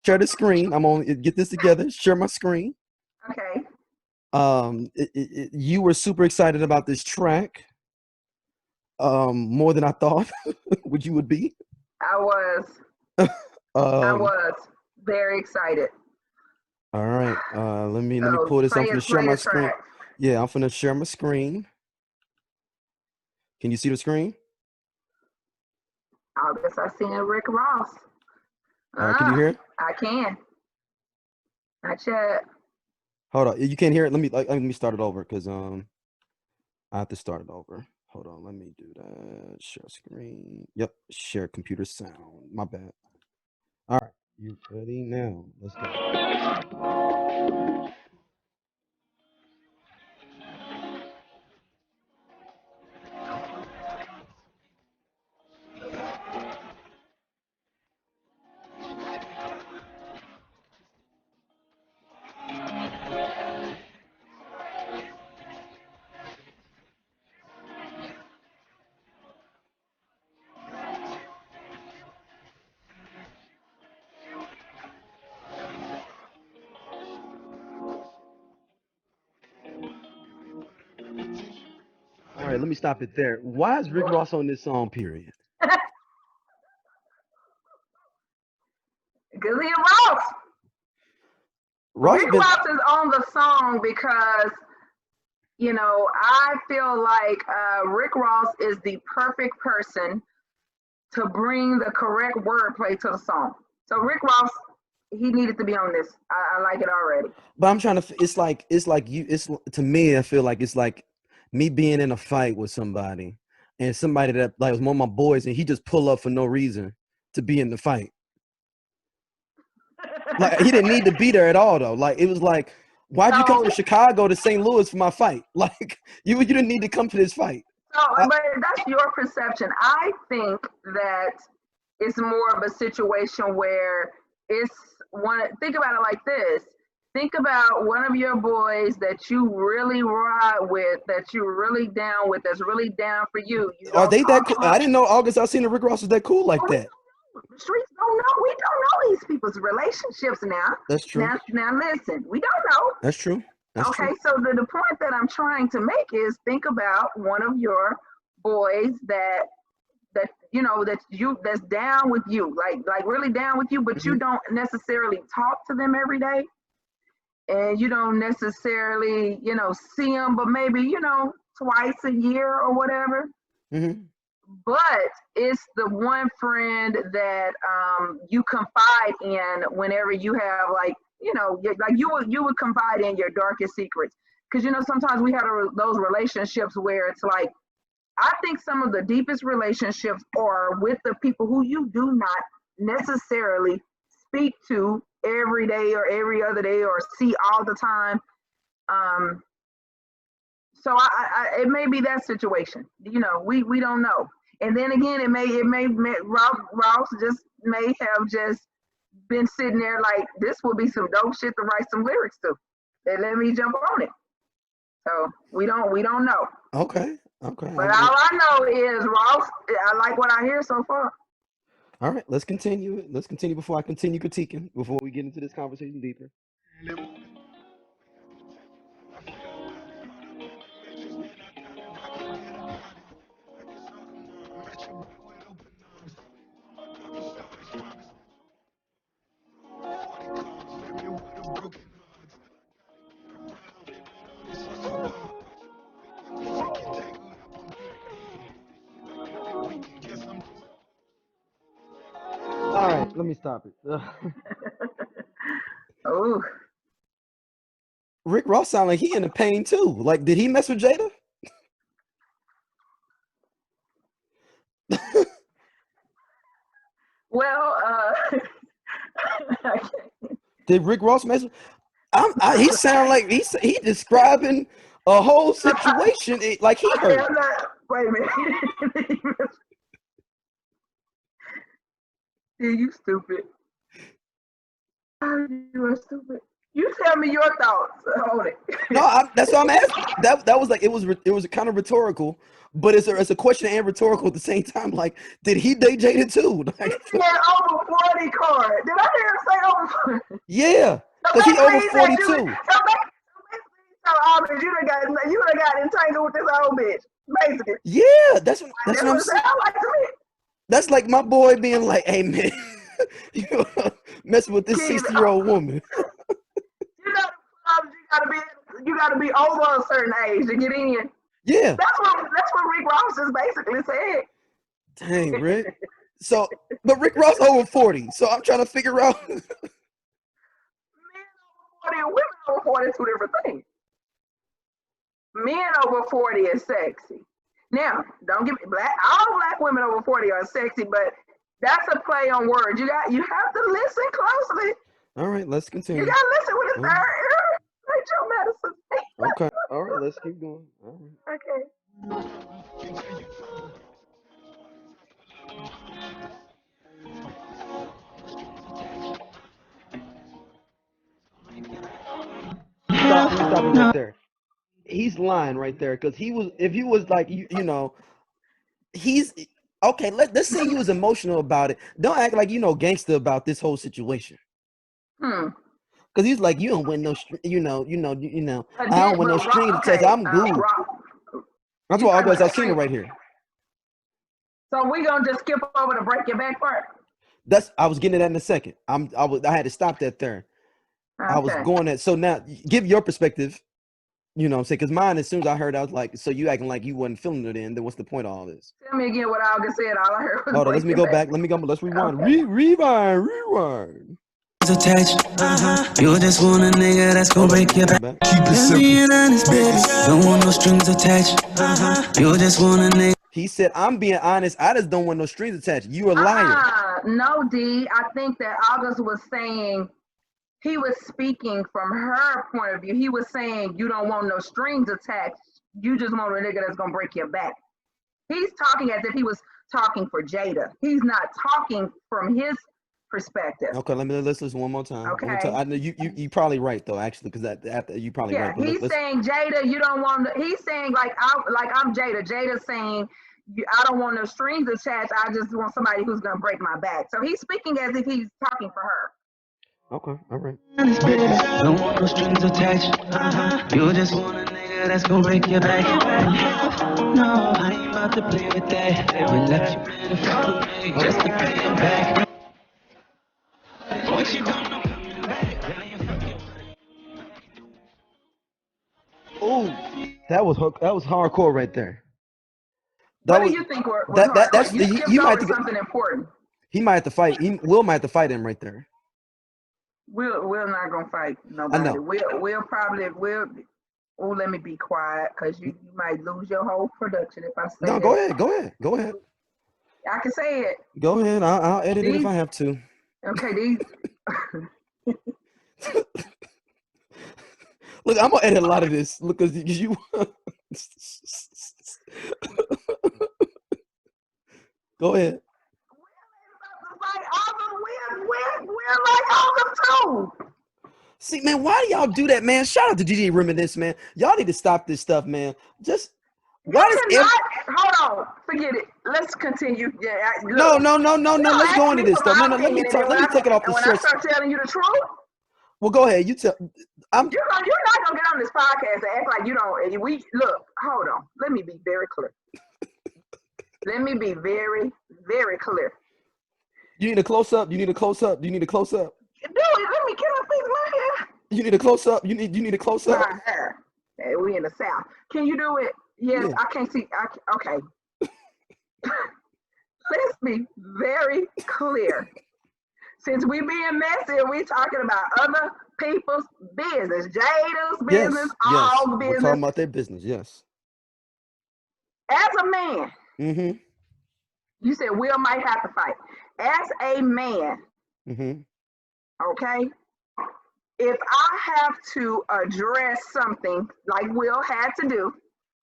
share the screen. I'm on get this together. Share my screen. Okay. You were super excited about this track, more than I thought would you would be. I was. I Um, was very excited. all right. Let me So pull this. I'm play gonna it, share play my the screen. track. Yeah, I'm gonna share my screen. Can you see the screen? August Alsina, Rick Ross. All right. Can you hear it? I can. Not yet. Hold on. You can't hear it. Let me start it over because I have to start it over. Hold on. Let me do that. Share screen. Yep. Share computer sound. My bad. All right. You ready now? Let's go. All right. Let me stop it there. Why is Rick Ross on this song? Period. Because he Ross. Ross Rick been. Ross is on the song because, I feel like Rick Ross is the perfect person to bring the correct wordplay to the song. So Rick Ross, he needed to be on this. I like it already. But I'm trying to. It's like you. It's to me. I feel like it's like me being in a fight with somebody, and somebody that like was one of my boys, and he just pull up for no reason to be in the fight. Like he didn't need to be there at all, though. Like it was like, why'd you come So, from Chicago to St. Louis for my fight? Like you didn't need to come to this fight. so, I, but that's your perception. I think that it's more of a situation where it's one. Think about it like this. Think about one of your boys that you really ride with, that you're really down with, that's really down for you. You are don't they that talk cool? to them. I didn't know August Alsina Rick Ross was that cool like But we that. don't know. The streets don't know. We don't know these people's relationships now. That's true. Now, listen. We don't know. That's true. That's Okay, true. so the point that I'm trying to make is think about one of your boys that's down with you, like really down with you, but you Hmm. don't necessarily talk to them every day, and you don't necessarily see them, but maybe twice a year or whatever. Hmm. But it's the one friend that you confide in whenever you have like you would confide in your darkest secrets, because sometimes we have those relationships where it's like I think some of the deepest relationships are with the people who you do not necessarily speak to every day or every other day or see all the time. Um, so it may be that situation. We don't know. And then again, Ross just may have just been sitting there like this will be some dope shit to write some lyrics to. And let me jump on it. So we don't know. Okay. Okay. But all I know is Ross. I like what I hear so far. All right. Let's continue. Let's continue before I continue critiquing. Before we get into this conversation deeper. All right. Let me stop it. Oh, Rick Ross sound like he in the pain too. Like, did he mess with Jada? well, Did Rick Ross mess with? He sound like he describing a whole situation like he okay, hurt. I'm not. Wait a minute. Yeah, you stupid. Oh, you are stupid. You tell me your thoughts. Hold it. No, that's what I'm asking. That was like it was kind of rhetorical, but it's a question and rhetorical at the same time. Like, did he date Jada too? Like, He said over 40 card. Did I hear him say over 40? yeah, So because he over basically, he said 42. so basically, so August, you done got entangled with this old bitch. Basically. Yeah, that's what That's I'm what it saying. sounds like to me. That's like my boy being like, "Hey man, you messing with this 60-year-old woman." You know, you gotta be over a certain age to get in. Yeah. That's what Rick Ross just basically said. Dang, Rick. So, but Rick Ross over 40. So I'm trying to figure out. Men over 40 and women over 40 is two different things. Men over 40 is sexy. Now, don't get me all black women over 40 are sexy, but that's a play on words. You have to listen closely. All right, let's continue. You gotta listen with his third ear. Like your medicine. Okay. All right, let's keep going. All right. Okay. Stop it right there. He's lying right there because if he was like he's okay. Let's say you was emotional about it. Don't act like gangster about this whole situation. Because he's like, you don't win no, I don't win no string attached. I'm good. That's what August Alsina right here. So we gonna just skip over the break your back part. I was getting to that in a second. I had to stop that there. Okay. I was going at so now give your perspective. You know what I'm saying? Because mine, as soon as I heard, I was like, so you acting like you wasn't feeling it then what's the point of all this? Tell me again what August said. All I heard was hold on, let me go back. Let's rewind. Okay. Rewind. Attached. You just want a nigga that's gonna break your back. Keep it simple. Being honest, baby. Don't want no strings attached. You just want a nigga. He said, I'm being honest. I just don't want no strings attached. You a liar. No, D. I think that August was saying, he was speaking from her point of view. He was saying, you don't want no strings attached. You just want a nigga that's going to break your back. He's talking as if he was talking for Jada. He's not talking from his perspective. Okay, let's listen one more time. Okay. I know you probably right though, actually, because after you probably right. Yeah, he's saying Jada, you don't want. He's saying like I'm Jada. Jada's saying I don't want no strings attached. I just want somebody who's gonna break my back. So he's speaking as if he's talking for her. Okay, all right. Don't want no strings attached. You just want a nigga that's gonna break your back. No, I ain't about to play with that. We left you in a fuck with me just to pay it back. What you gonna coming back? Oh, that was hardcore right there. What do you think? That's you might have to something important. He might have to fight. Will might have to fight him right there. We're not gonna fight nobody. I know. We'll probably. Oh, let me be quiet because you might lose your whole production if I say. No, go ahead. I can say it. Go ahead. I'll edit it if I have to. Okay, these. Look, I'm gonna edit a lot of this. Look, because you. Go ahead. We're like August too. See, man, why do y'all do that, man? Shout out to GG Reminisce, man. Y'all need to stop this stuff, man. Just why does hold on, forget it. Let's continue. Yeah, no. Let's go into this stuff. No, let me take it off the when source. I start telling you the truth. Well, go ahead. You tell. You're not gonna get on this podcast and act like you don't. We look. Hold on. Let me be very clear. Let me be very, very clear. You need a close up. You need a close up. Do it. Let me get my face my hair. You need a close up. You need a close up. My hair. Hey, we in the South. Can you do it? Yes, yeah. I can't see. Okay. Let's be very clear. Since we being messy, we talking about other people's business. Jada's business, all business. We're talking about their business, yes. As a man, you said Will might have to fight. As a man, okay, if I have to address something like Will had to do,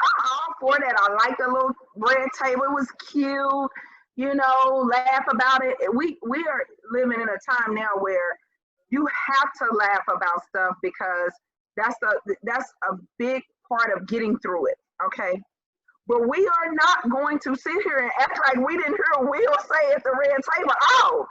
I'm all for that. I like the little red table. It was cute. Laugh about it. We are living in a time now where you have to laugh about stuff because that's a big part of getting through it. Okay. But we are not going to sit here and act like we didn't hear Will say at the red table, oh,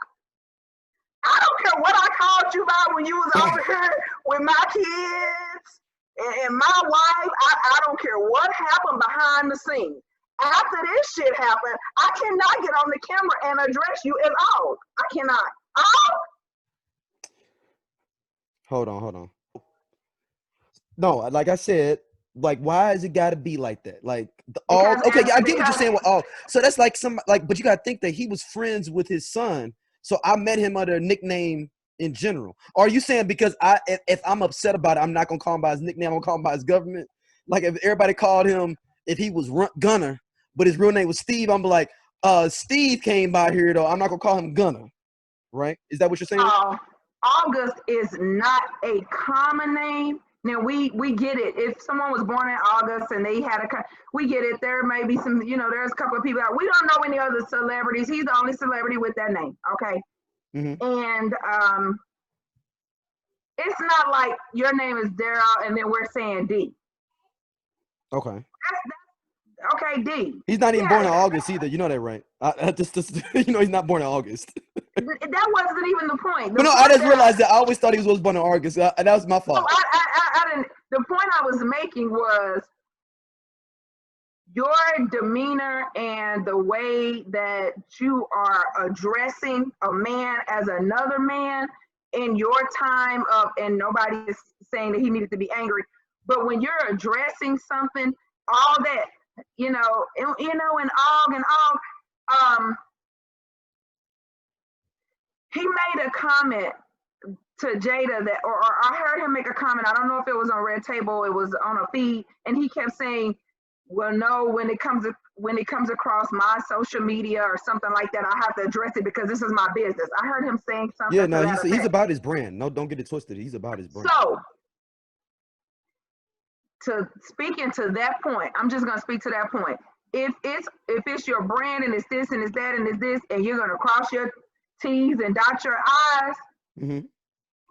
I don't care what I called you about when you was over here with my kids and my wife. I don't care what happened behind the scenes. After this shit happened, I cannot get on the camera and address you as Og. I cannot. Og? Hold on. No, like I said, like why has it got to be like that? Like okay, I get what you're saying with Og. So that's like but you got to think that he was friends with his son. So I met him under a nickname in general. Or are you saying because if I'm upset about it, I'm not gonna call him by his nickname, I'm gonna call him by his government? Like if everybody called him, if he was Gunner, but his real name was Steve, I'm like, Steve came by here though. I'm not gonna call him Gunner, right? Is that what you're saying? August is not a common name. Now we get it. If someone was born in August and they had we get it. There may be some, there's a couple of people out. We don't know any other celebrities. He's the only celebrity with that name. Okay. Mm-hmm. And it's not like your name is Darryl and then we're saying D. Okay. Okay, D. He's not even born in August either. You know that, right? He's not born in August. That wasn't even the point. But no, I just realized that I always thought he was born in August. That was my fault. No, I didn't. The point I was making was your demeanor and the way that you are addressing a man as another man in your time of, and nobody is saying that he needed to be angry, but when you're addressing something, all that, and Og, he made a comment to Jada that, or I heard him make a comment. I don't know if it was on Red Table, it was on a feed, and he kept saying, "Well, no, when it comes across my social media or something like that, I have to address it because this is my business." I heard him saying something. Yeah, no, he's about his brand. No, don't get it twisted. He's about his brand. So, to speaking to that point, I'm just gonna speak to that point. If it's your brand and it's this and it's that and it's this, and you're gonna cross your T's and dot your I's, mm-hmm.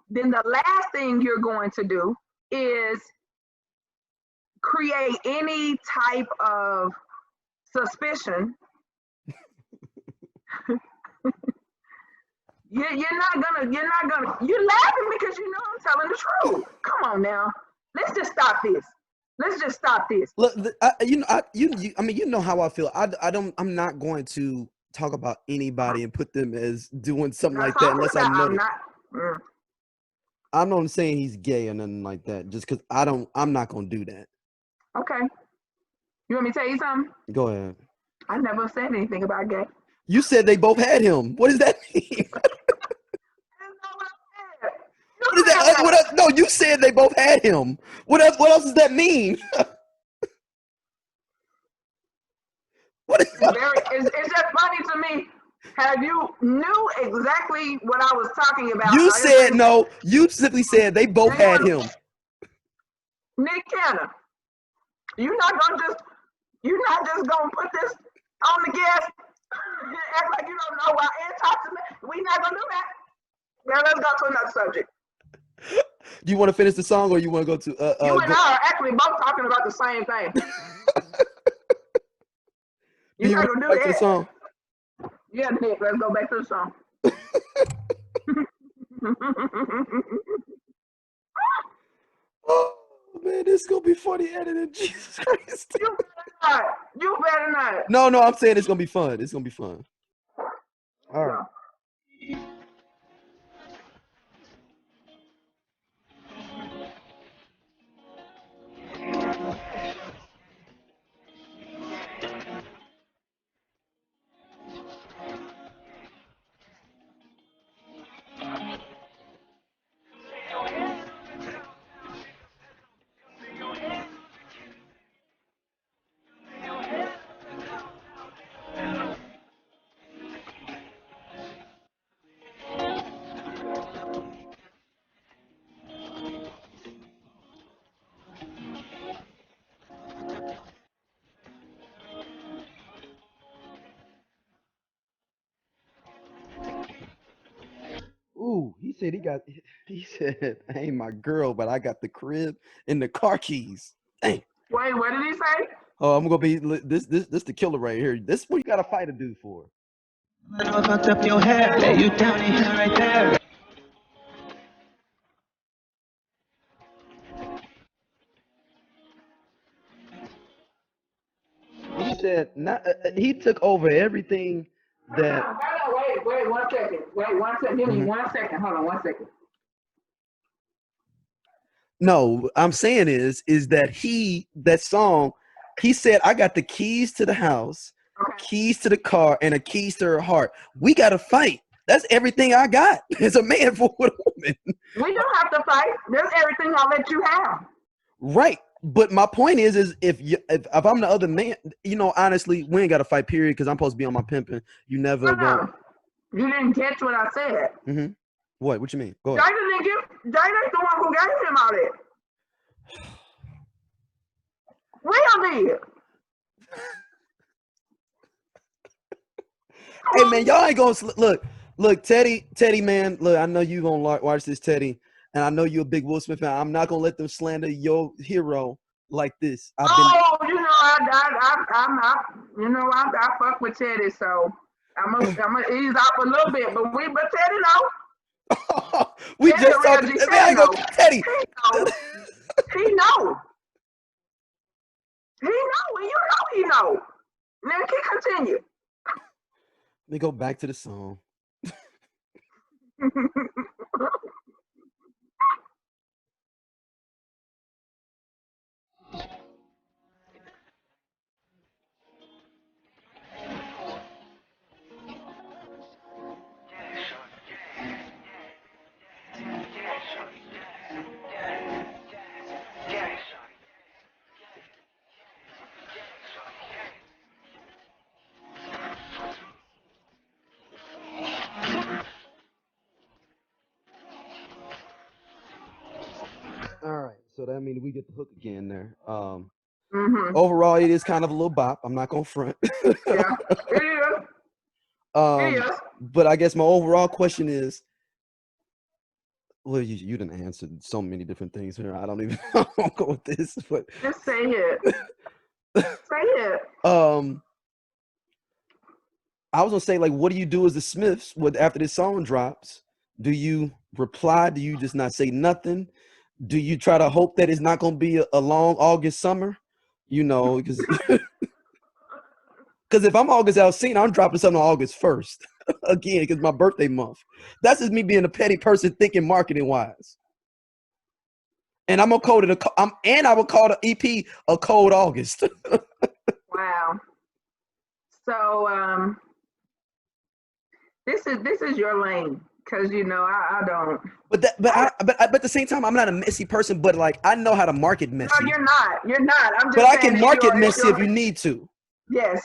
then the last thing you're going to do is create any type of suspicion. You're laughing because you know I'm telling the truth. Come on now. Let's just stop this. Look, you know how I feel. I'm not going to talk about anybody and put them as doing something like that unless I know that. I'm not saying he's gay or nothing like that, just because I'm not gonna do that. Okay. You want me to tell you something? Go ahead. I never said anything about gay. You said they both had him. What does that mean? That's not what I said. What is that? What else? No, you said they both had him. What else does that mean? It's just funny to me. Have you knew exactly what I was talking about? You said no. You simply said they both had him. Nick Cannon, you're not just gonna put this on the guest and act like you don't know why and talk to me. We're not gonna do that. Now let's go to another subject. Do you want to finish the song or you want to go to you and I are actually both talking about the same thing. You're not gonna do that. Song? Yeah, Nick, let's go back to the song. Oh man, this is gonna be funny editing. Jesus Christ. You better not. No, I'm saying it's gonna be fun. It's gonna be fun. All right. He said, I ain't my girl, but I got the crib and the car keys. Dang. Wait, what did he say? Oh, I'm gonna be this the killer right here. This what you gotta fight a dude for. I know I fucked up your hair. Lay you down in here right there. He said not. He took over everything that. Wait, 1 second. Wait, 1 second. Give me Mhm. 1 second. Hold on 1 second. No, I'm saying is that song. He said, I got the keys to the house, Okay. keys to the car, and a keys to her heart. We gotta fight. That's everything I got as a man for a woman. We don't have to fight. There's everything I'll let you have. Right. But my point is if I'm the other man, honestly, we ain't got to fight, period, because I'm supposed to be on my pimping. You never go. No. You didn't catch what I said. Mm-hmm. What you mean? Go ahead. Jada's the one who gave him all that. We did. Hey man, y'all ain't gonna look, Teddy, man. Look, I know you gonna watch this, Teddy, and I know you're a big Will Smith fan. I'm not gonna let them slander your hero like this. I fuck with Teddy, so I'm gonna ease off a little bit, but Teddy know. We Teddy just talked. Teddy Man, I ain't gonna Teddy. He know. He know, and you know he know. Now can continue. Let me go back to the song. All right, so that means we get the hook again there. Overall, it is kind of a little bop. I'm not gonna front. Yeah, it is. But I guess my overall question is, well, you didn't answer so many different things here. I don't even I won't go with this, but just say it. Say it. I was gonna say, like, what do you do as the Smiths after this song drops? Do you reply? Do you just not say nothing? Do you try to hope that it's not gonna be a long August summer? Because if I'm August Alsina, I'm dropping something on August 1st again because my birthday month. That's just me being a petty person thinking marketing wise. And I'm gonna code it I will call the EP a Cold August. Wow. So this is your lane, because I don't. But at the same time, I'm not a messy person. But like, I know how to market messy. No, you're not. You're not. I'm just. But I can market messy if you need to. Yes.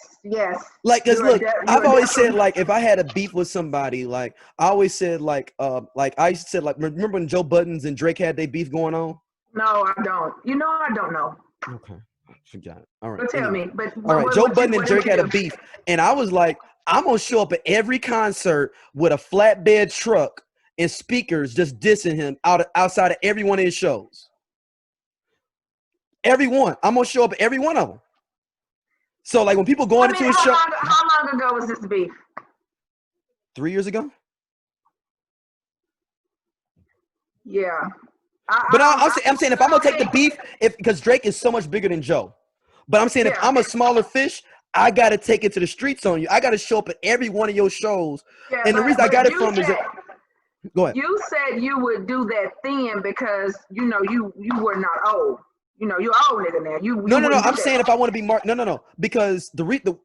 Like, cause look, I've always said, like, if I had a beef with somebody, like I always said, like I used to say, like, remember when Joe Buttons and Drake had their beef going on? No, I don't. I don't know. Okay, forgot it. All right. But tell me. But all right, Joe Budden and Drake had a beef, and I was like, I'm gonna show up at every concert with a flatbed truck and speakers, just dissing him outside of every one of his shows. Every one. I'm gonna show up at every one of them. So, like, when people go into his show, how long ago was this beef? 3 years ago. Yeah. I'm saying if I'm gonna take the beef, because Drake is so much bigger than Joe, but I'm saying if I'm a smaller fish, I gotta take it to the streets on you. I gotta show up at every one of your shows, and the reason I got it from is that. Go ahead. You said you would do that then because you were not old. You're old nigga now. No. I'm saying if I want to be no. Because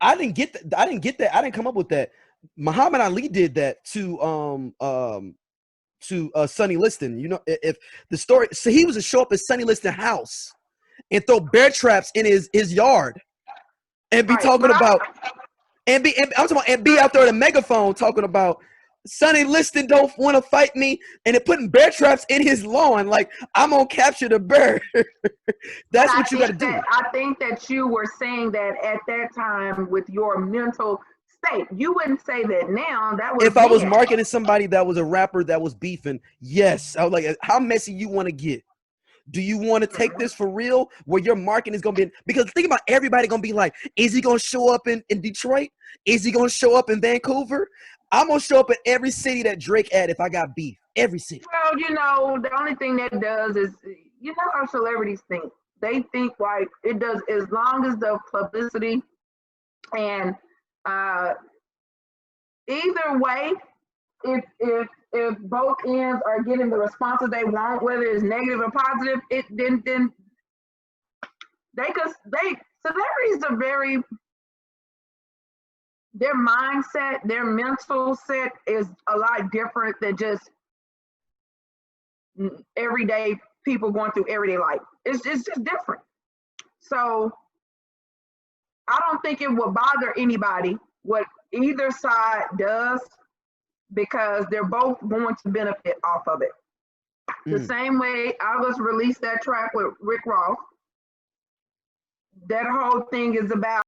I didn't get that. I didn't come up with that. Muhammad Ali did that to Sonny Liston. If the story, so he was to show up at Sonny Liston's house and throw bear traps in his yard and be talking about and be out there at a megaphone talking about Sonny Liston don't want to fight me, and it putting bear traps in his lawn. Like, I'm gonna capture the bear. That's what you got to do. I think that you were saying that at that time with your mental say. You wouldn't say that now. That was If I was then. marketing somebody that was a rapper that was beefing, yes. I was like, how messy you want to get? Do you want to take this for real? Where your marketing is gonna be, because think about everybody gonna be like, is he gonna show up in Detroit? Is he gonna show up in Vancouver? I'm gonna show up in every city that Drake at if I got beef. Every city. Well, you know, the only thing that does is, you know how celebrities think. They think like it does, as long as the publicity and either way, if both ends are getting the responses they want, whether it's negative or positive, it then celebrities are very, their mindset, their mental set is a lot different than just everyday people going through everyday life. It's just different. So I don't think it will bother anybody what either side does, because they're both going to benefit off of it. The same way August released that track with Rick Ross, that whole thing is about